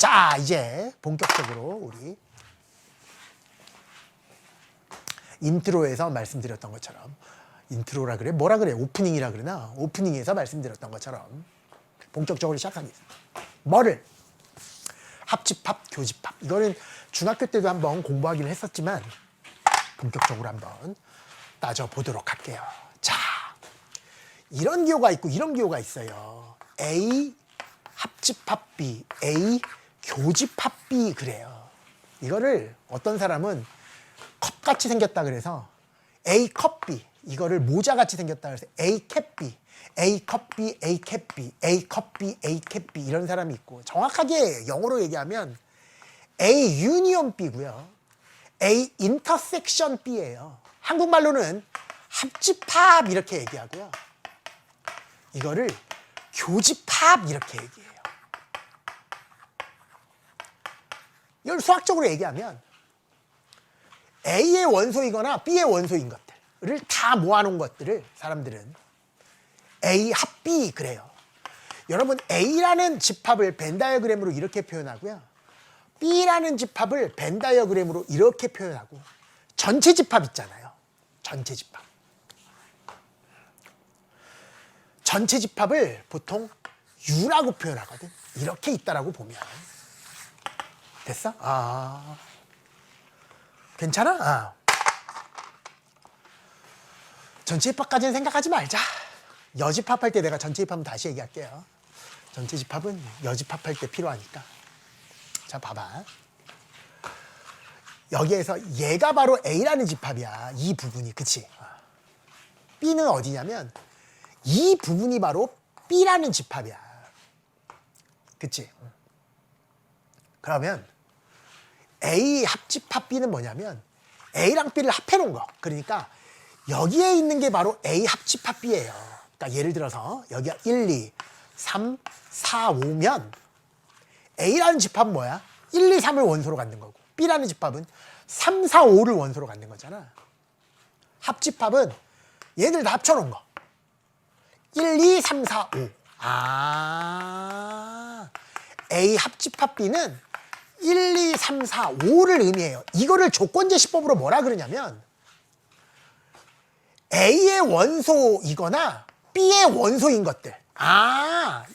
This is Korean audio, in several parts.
자, 이제 본격적으로 우리 인트로에서 말씀드렸던 것처럼, 인트로라 그래? 뭐라 그래? 오프닝이라 그러나? 오프닝에서 말씀드렸던 것처럼 본격적으로 시작하겠습니다. 뭐를? 합집합, 교집합. 이거는 중학교 때도 한번 공부하긴 했었지만 본격적으로 한번 따져보도록 할게요. 자, 이런 기호가 있고 이런 기호가 있어요. A 합집합 B, A 교집합 B 그래요. 이거를 어떤 사람은 컵같이 생겼다 그래서 A 컵 B, 이거를 모자같이 생겼다 그래서 A 캡 B, A 컵 B, A 캡 B, A 컵 B, A 캡 B 이런 사람이 있고, 정확하게 영어로 얘기하면 A 유니온 B고요. A 인터섹션 B예요. 한국말로는 합집합 이렇게 얘기하고요. 이거를 교집합 이렇게 얘기해요. 이걸 수학적으로 얘기하면 A의 원소이거나 B의 원소인 것들을 다 모아놓은 것들을 사람들은 A 합 B 그래요. 여러분, A라는 집합을 벤 다이어그램으로 이렇게 표현하고요. B라는 집합을 벤 다이어그램으로 이렇게 표현하고, 전체 집합 있잖아요. 전체 집합. 전체 집합을 보통 U라고 표현하거든. 이렇게 있다라고 보면. 됐어? 아. 괜찮아? 아. 전체 집합까지는 생각하지 말자. 여집합할 때 내가 전체 집합은 다시 얘기할게요. 전체 집합은 여집합할 때 필요하니까. 자, 봐봐. 여기에서 얘가 바로 A라는 집합이야. 이 부분이. 그치? B는 어디냐면 이 부분이 바로 B라는 집합이야. 그치? 그러면 A 합집합 B는 뭐냐면 A랑 B를 합해놓은 거. 그러니까 여기에 있는 게 바로 A 합집합 B예요. 그러니까 예를 들어서 여기가 1, 2, 3, 4, 5면 A라는 집합은 뭐야? 1, 2, 3을 원소로 갖는 거고, B라는 집합은 3, 4, 5를 원소로 갖는 거잖아. 합집합은 얘들 다 합쳐놓은 거. 1, 2, 3, 4, 5. 아, A 합집합 B는 1, 2, 3, 4, 5를 의미해요. 이거를 조건제시법으로 뭐라 그러냐면 A의 원소이거나 B의 원소인 것들. 아,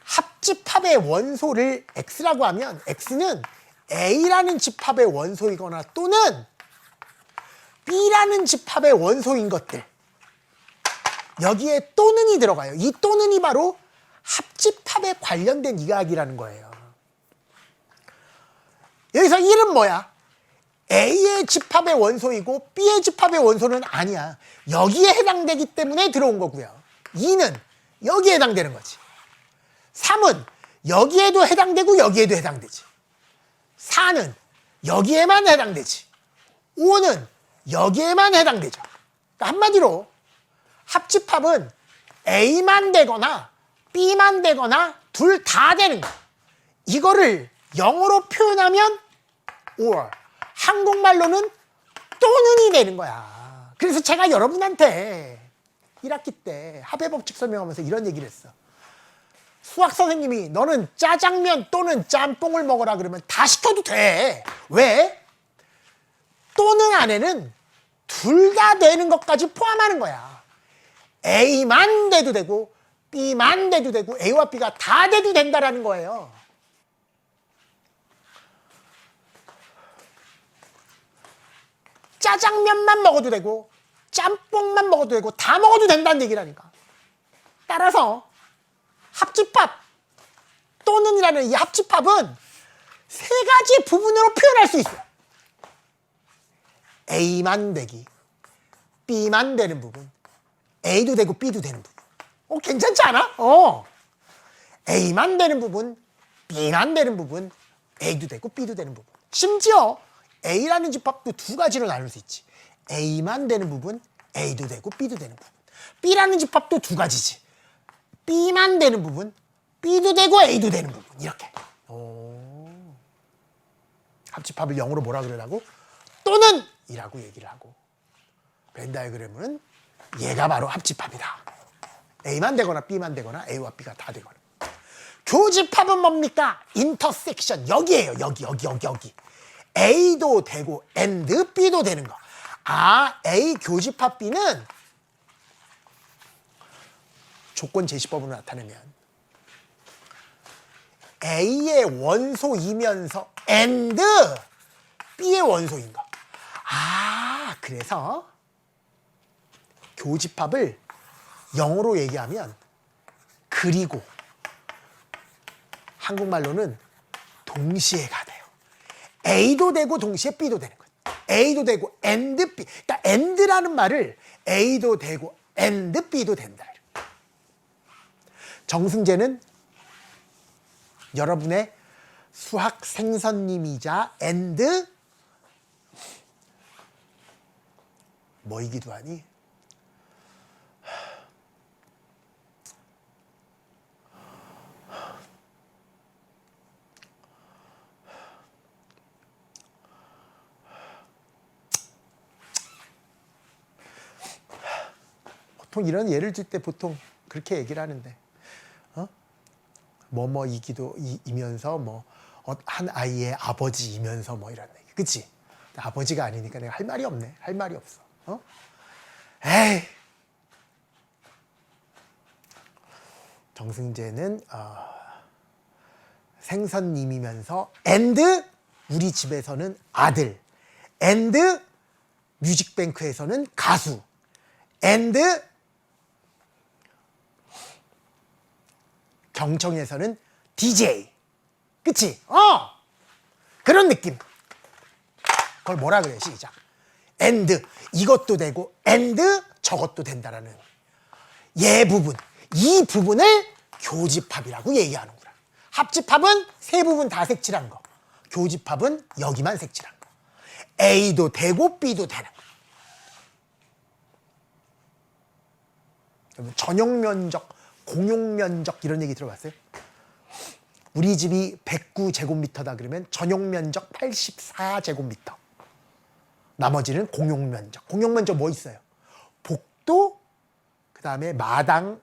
합집합의 원소를 X라고 하면 X는 A라는 집합의 원소이거나 또는 B라는 집합의 원소인 것들. 여기에 또는이 들어가요. 이 또는이 바로 합집합에 관련된 이야기라는 거예요. 여기서 1은 뭐야? A의 집합의 원소이고 B의 집합의 원소는 아니야. 여기에 해당되기 때문에 들어온 거고요. 2는 여기에 해당되는 거지. 3은 여기에도 해당되고 여기에도 해당되지. 4는 여기에만 해당되지. 5는 여기에만 해당되죠. 그러니까 한마디로 합집합은 A만 되거나 B만 되거나 둘 다 되는 거야. 이거를 영어로 표현하면 or, 한국말로는 또는이 되는 거야. 그래서 제가 여러분한테 1학기 때 합의법칙 설명하면서 이런 얘기를 했어. 수학 선생님이 너는 짜장면 또는 짬뽕을 먹어라 그러면 다 시켜도 돼. 왜? 또는 안에는 둘 다 되는 것까지 포함하는 거야. A만 돼도 되고 B만 돼도 되고 A와 B가 다 돼도 된다라는 거예요. 짜장면만 먹어도 되고 짬뽕만 먹어도 되고 다 먹어도 된다는 얘기라니까. 따라서 합집합 또는이라는 이 합집합은 세 가지 부분으로 표현할 수 있어요. A만 되기, B만 되는 부분, A도 되고 B도 되는 부분. 괜찮지 않아? A만 되는 부분, B만 되는 부분, A도 되고 B도 되는 부분. 심지어 A라는 집합도 두 가지로 나눌 수 있지. A만 되는 부분, A도 되고 B도 되는 부분. B라는 집합도 두 가지지. B만 되는 부분, B도 되고 A도 되는 부분. 이렇게. 합집합을 영어로 뭐라 그러라고? 또는 이라고 얘기를 하고, 벤 다이어그램은 얘가 바로 합집합이다. A만 되거나 B만 되거나 A와 B가 다 되거나. 교집합은 뭡니까? 인터섹션. 여기에요. 여기. A도 되고 and B도 되는 거. 아, A 교집합 B는 조건 제시법으로 나타내면 A의 원소이면서 and B의 원소인 거. 아, 그래서 교집합을 영어로 얘기하면 그리고 한국말로는 동시에가 돼요. A도 되고 동시에 B도 되는 거예요. A도 되고 and B. 그러니까 and라는 말을 A도 되고 and B도 된다. 정승재는 여러분의 수학 생선님이자 and 뭐이기도 하니? 보통 이런 예를 들 때 보통 그렇게 얘기를 하는데, 뭐뭐이기도 이면서 뭐 한 아이의 아버지이면서 뭐 이런 얘기, 그치? 아버지가 아니니까 내가 할 말이 없네. 할 말이 없어. 에이. 정승재는 생선님이면서 and 우리 집에서는 아들, and 뮤직뱅크에서는 가수, and 경청에서는 DJ. 그치? 그런 느낌. 그걸 뭐라 그래, 시작. and 이것도 되고 and 저것도 된다라는 예 부분, 이 부분을 교집합이라고 얘기하는구나. 합집합은 세 부분 다 색칠한 거. 교집합은 여기만 색칠한 거. A도 되고 B도 되는 거. 전용 면적, 공용 면적 이런 얘기 들어봤어요? 우리 집이 109제곱미터다 그러면 전용 면적 84제곱미터. 나머지는 공용 면적. 공용 면적 뭐 있어요? 복도, 그 다음에 마당,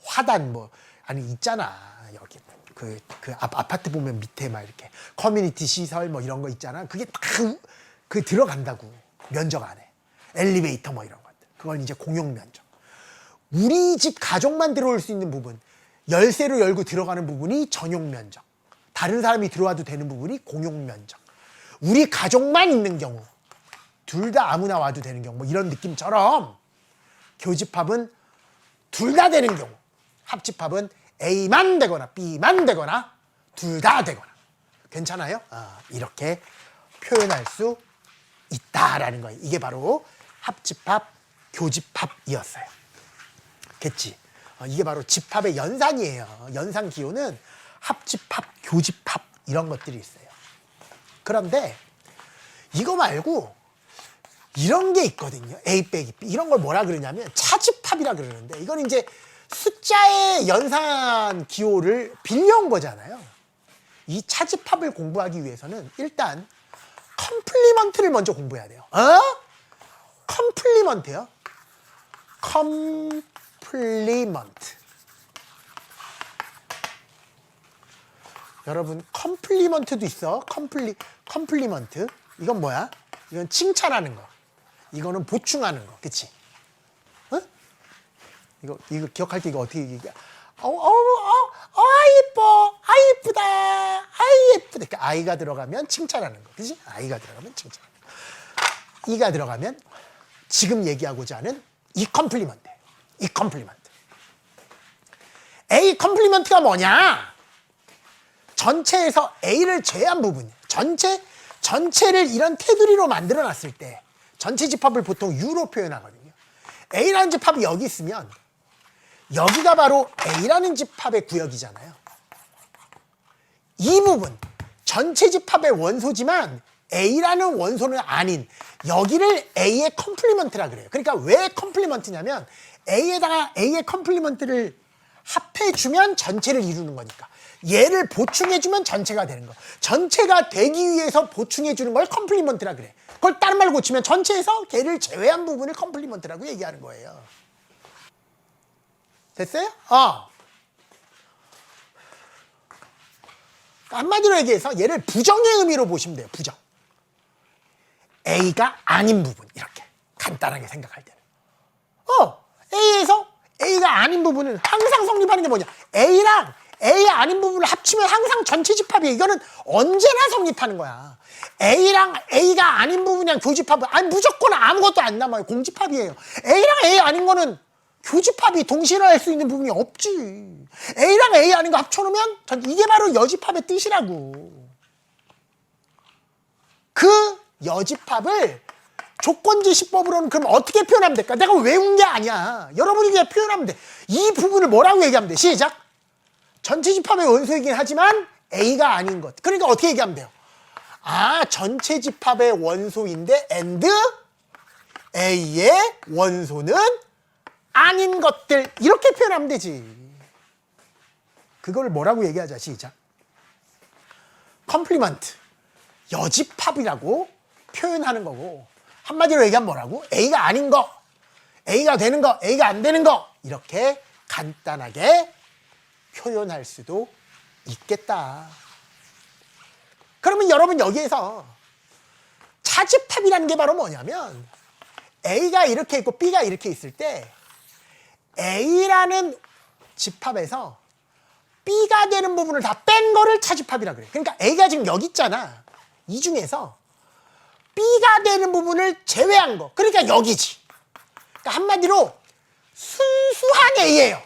화단 뭐 아니 있잖아. 여기 그 아파트 보면 밑에 막 이렇게 커뮤니티 시설 뭐 이런 거 있잖아. 그게 다 그 들어간다고 면적 안에 엘리베이터 뭐 이런 것들. 그건 이제 공용 면적. 우리 집 가족만 들어올 수 있는 부분, 열쇠로 열고 들어가는 부분이 전용 면적. 다른 사람이 들어와도 되는 부분이 공용 면적. 우리 가족만 있는 경우, 둘 다 아무나 와도 되는 경우, 뭐 이런 느낌처럼 교집합은 둘 다 되는 경우, 합집합은 A만 되거나 B만 되거나 둘 다 되거나. 괜찮아요? 이렇게 표현할 수 있다라는 거예요. 이게 바로 합집합, 교집합이었어요. 겠지? 이게 바로 집합의 연산이에요. 연산 기호는 합집합, 교집합 이런 것들이 있어요. 그런데 이거 말고 이런 게 있거든요. A 빼기 B. 이런 걸 뭐라 그러냐면 차집합이라 그러는데, 이건 이제 숫자의 연산 기호를 빌려온 거잖아요. 이 차집합을 공부하기 위해서는 일단 컴플리먼트를 먼저 공부해야 돼요. 컴플리먼트요. 컴플리먼트. 여러분, 컴플리먼트도 있어. 컴플리먼트. 이건 뭐야? 이건 칭찬하는 거. 이거는 보충하는 거. 그치? 이거 기억할 때 이거 어떻게 얘기해? 이뻐. 이쁘다. 예쁘다. 그러니까 아이가 들어가면 칭찬하는 거. 그치? 아이가 들어가면 칭찬하는 거. 이가 들어가면 지금 얘기하고자 하는 이 컴플리먼트. 이 컴플리먼트. A 컴플리먼트가 뭐냐? 전체에서 A를 제외한 부분. 전체를 이런 테두리로 만들어 놨을 때 전체 집합을 보통 U로 표현하거든요. A라는 집합이 여기 있으면 여기가 바로 A라는 집합의 구역이잖아요. 이 부분, 전체 집합의 원소지만 A라는 원소는 아닌 여기를 A의 컴플리먼트라 그래요. 그러니까 왜 컴플리먼트냐면 A에다가 A의 컴플리먼트를 합해주면 전체를 이루는 거니까. 얘를 보충해주면 전체가 되는 거. 전체가 되기 위해서 보충해주는 걸 컴플리먼트라 그래. 그걸 다른 말로 고치면 전체에서 걔를 제외한 부분을 컴플리먼트라고 얘기하는 거예요. 됐어요? 한마디로 얘기해서 얘를 부정의 의미로 보시면 돼요. 부정. A가 아닌 부분 이렇게 간단하게 생각할 때는 A에서 A가 아닌 부분은 항상 성립하는 게 뭐냐? A랑 A 아닌 부분을 합치면 항상 전체 집합이에요. 이거는 언제나 성립하는 거야. A랑 A가 아닌 부분이랑 교집합은 아니 무조건 아무것도 안 남아요. 공집합이에요. A랑 A 아닌 거는 교집합이 동시에 할 수 있는 부분이 없지. A랑 A 아닌 거 합쳐놓으면 이게 바로 여집합의 뜻이라고. 그 여집합을 조건지시법으로는 그럼 어떻게 표현하면 될까? 내가 외운 게 아니야. 여러분이 그냥 표현하면 돼. 이 부분을 뭐라고 얘기하면 돼? 시작. 전체 집합의 원소이긴 하지만 A가 아닌 것. 그러니까 어떻게 얘기하면 돼요? 아, 전체 집합의 원소인데 and A의 원소는 아닌 것들. 이렇게 표현하면 되지. 그걸 뭐라고 얘기하자. 시작. 컴플리먼트. 여집합이라고 표현하는 거고, 한마디로 얘기하면 뭐라고? A가 아닌 거, A가 되는 거, A가 안 되는 거, 이렇게 간단하게 표현할 수도 있겠다. 그러면 여러분 여기에서 차집합이라는 게 바로 뭐냐면 A가 이렇게 있고 B가 이렇게 있을 때 A라는 집합에서 B가 되는 부분을 다 뺀 거를 차집합이라 그래. 그러니까 A가 지금 여기 있잖아. 이 중에서 B가 되는 부분을 제외한 거. 그러니까 여기지. 그러니까 한마디로 순수한 A예요.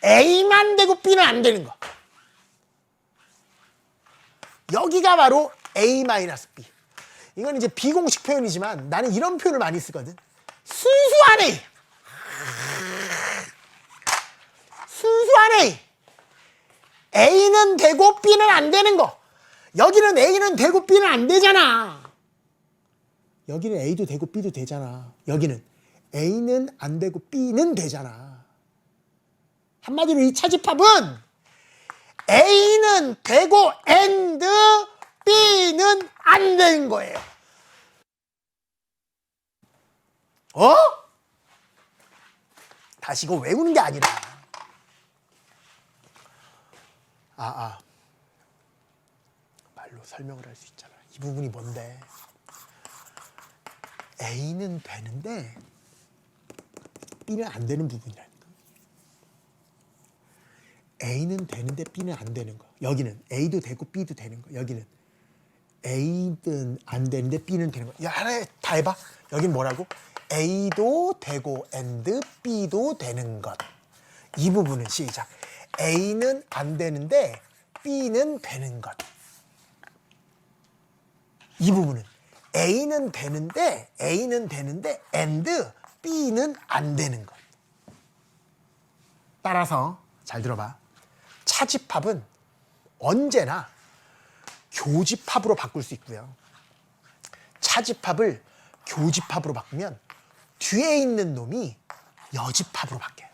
A만 되고 B는 안 되는 거. 여기가 바로 A-B. 이건 이제 비공식 표현이지만 나는 이런 표현을 많이 쓰거든. 순수한 A. 순수한 A. A는 되고 B는 안 되는 거. 여기는 A는 되고 B는 안 되잖아. 여기는 A도 되고 B도 되잖아. 여기는 A는 안 되고 B는 되잖아. 한마디로 이 차집합은 A는 되고 and B는 안 되는 거예요. 다시 이거 외우는 게 아니라. 말로 설명을 할 수 있잖아. 이 부분이 뭔데? A는 되는데 B는 안 되는 부분이라니까. A는 되는데 B는 안 되는 거. 여기는 A도 되고 B도 되는 거. 여기는 A는 안 되는데 B는 되는 거. 야, 다 해봐. 여긴 뭐라고? A도 되고 and B도 되는 것. 이 부분은 시작. A는 안 되는데 B는 되는 것. 이 부분은 A는 되는데 and B는 안 되는 것. 따라서 잘 들어봐. 차집합은 언제나 교집합으로 바꿀 수 있고요. 차집합을 교집합으로 바꾸면 뒤에 있는 놈이 여집합으로 바뀌어요.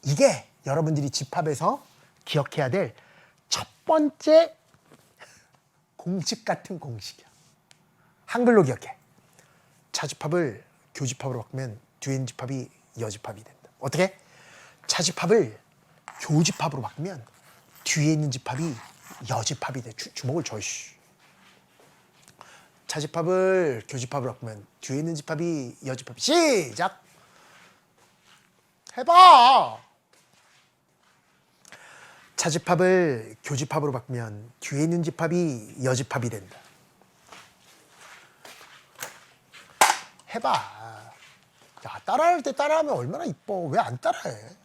이게 여러분들이 집합에서 기억해야 될 첫 번째 공식 같은 공식이야. 한글로 기억해. 차집합을 교집합으로 바꾸면 뒤에 있는 집합이 여집합이 된다. 어떻게? 차집합을 교집합으로 바꾸면 뒤에 있는 집합이 여집합이 돼. 주먹을 줘. 차집합을 교집합으로 바꾸면 뒤에 있는 집합이 여집합이. 시작. 해봐. 차집합을 교집합으로 바꾸면 뒤에 있는 집합이 여집합이 된다. 해봐. 야, 따라할 때 따라하면 얼마나 이뻐. 왜 안 따라해?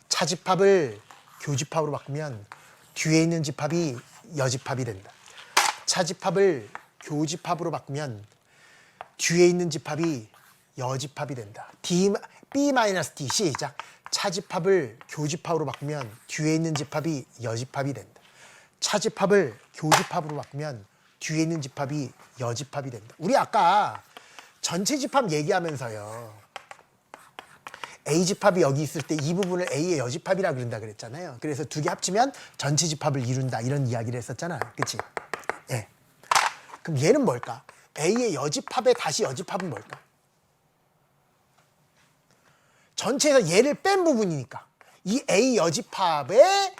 차집합을 교집합으로 바꾸면 뒤에 있는 집합이 여집합이 된다. 차집합을 교집합으로 바꾸면 뒤에 있는 집합이 여집합이 된다. B-D 시작. 차집합을 교집합으로 바꾸면 뒤에 있는 집합이 여집합이 된다. 차집합을 교집합으로 바꾸면 뒤에 있는 집합이 여집합이 된다. 우리 아까 전체 집합 얘기하면서요. A집합이 여기 있을 때 이 부분을 A의 여집합이라 그런다 그랬잖아요. 그래서 두 개 합치면 전체 집합을 이룬다 이런 이야기를 했었잖아. 그치? 예. 그럼 얘는 뭘까? A의 여집합에 다시 여집합은 뭘까? 전체에서 얘를 뺀 부분이니까 이 A 여집합에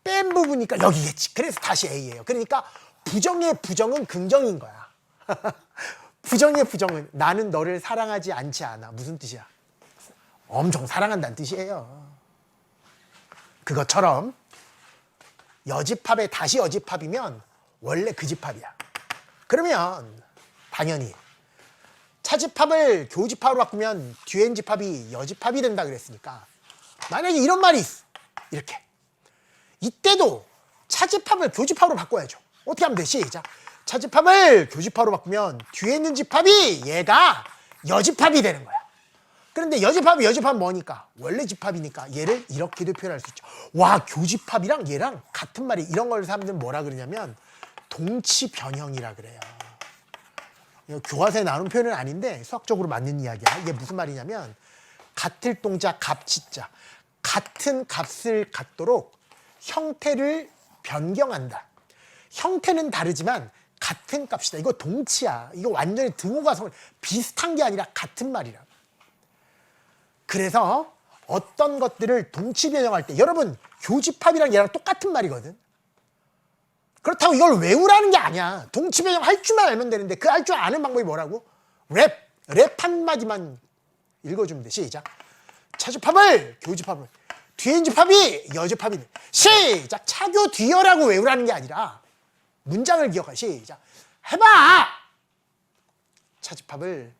뺀 부분이니까 여기겠지. 그래서 다시 A예요. 그러니까 부정의 부정은 긍정인 거야. 부정의 부정은 나는 너를 사랑하지 않지 않아. 무슨 뜻이야? 엄청 사랑한다는 뜻이에요. 그것처럼 여집합에 다시 여집합이면 원래 그 집합이야. 그러면 당연히 차집합을 교집합으로 바꾸면 뒤엔 집합이 여집합이 된다 그랬으니까 만약에 이런 말이 있어. 이렇게. 이때도 차집합을 교집합으로 바꿔야죠. 어떻게 하면 돼? 시작. 차집합을 교집합으로 바꾸면 뒤에 있는 집합이 얘가 여집합이 되는 거야. 그런데 여집합은 뭐니까? 원래 집합이니까 얘를 이렇게도 표현할 수 있죠. 와, 교집합이랑 얘랑 같은 말이 이런 걸 사람들은 뭐라 그러냐면 동치 변형이라 그래요. 교과서에 나오는 표현은 아닌데 수학적으로 맞는 이야기야. 이게 무슨 말이냐면 같을 동자 갑치자 같은 값을 갖도록 형태를 변경한다. 형태는 다르지만 같은 값이다. 이거 동치야. 이거 완전히 등호가 비슷한 게 아니라 같은 말이라. 그래서 어떤 것들을 동치 변형할 때 여러분 교집합이랑 얘랑 똑같은 말이거든. 그렇다고 이걸 외우라는 게 아니야. 동치 변형 할 줄만 알면 되는데 그 할 줄 아는 방법이 뭐라고? 랩 한마디만 읽어주면 돼. 시작. 차집합을 교집합을 뒤엔 집합이 여집합이 돼. 시작. 차교 뒤어라고 외우라는 게 아니라 문장을 기억하. 시작. 해봐. 차집합을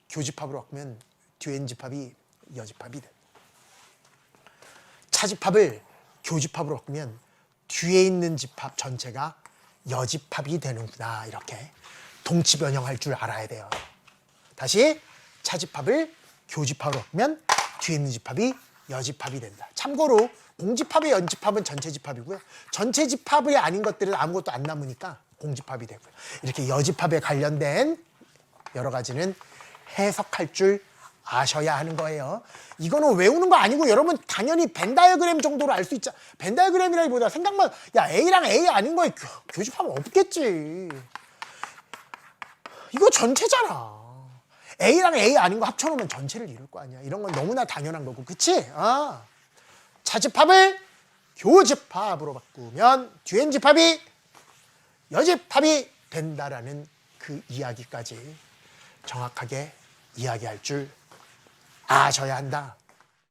교집합으로 바꾸면 뒤엔 집합이 여집합이 돼. 차집합을 교집합으로 바꾸면 뒤에 있는 집합 전체가 여집합이 되는구나. 이렇게 동치 변형할 줄 알아야 돼요. 다시 차집합을 교집합으로 바꾸면 뒤에 있는 집합이 여집합이 된다. 참고로 공집합의 연집합은 전체 집합이고요. 전체 집합이 아닌 것들은 아무것도 안 남으니까 공집합이 되고요. 이렇게 여집합에 관련된 여러 가지는 해석할 줄 아셔야 하는 거예요. 이거는 외우는 거 아니고 여러분 당연히 벤 다이어그램 정도로 알 수 있죠. 벤 다이어그램이라기보다 생각만 야 A랑 A 아닌 거에 교집합은 없겠지. 이거 전체잖아. A랑 A 아닌 거 합쳐놓으면 전체를 이룰 거 아니야. 이런 건 너무나 당연한 거고. 그치? 차집합을 교집합으로 바꾸면 뒤엔 집합이 여집합이 된다라는 그 이야기까지 정확하게 이야기할 줄 아셔야 한다.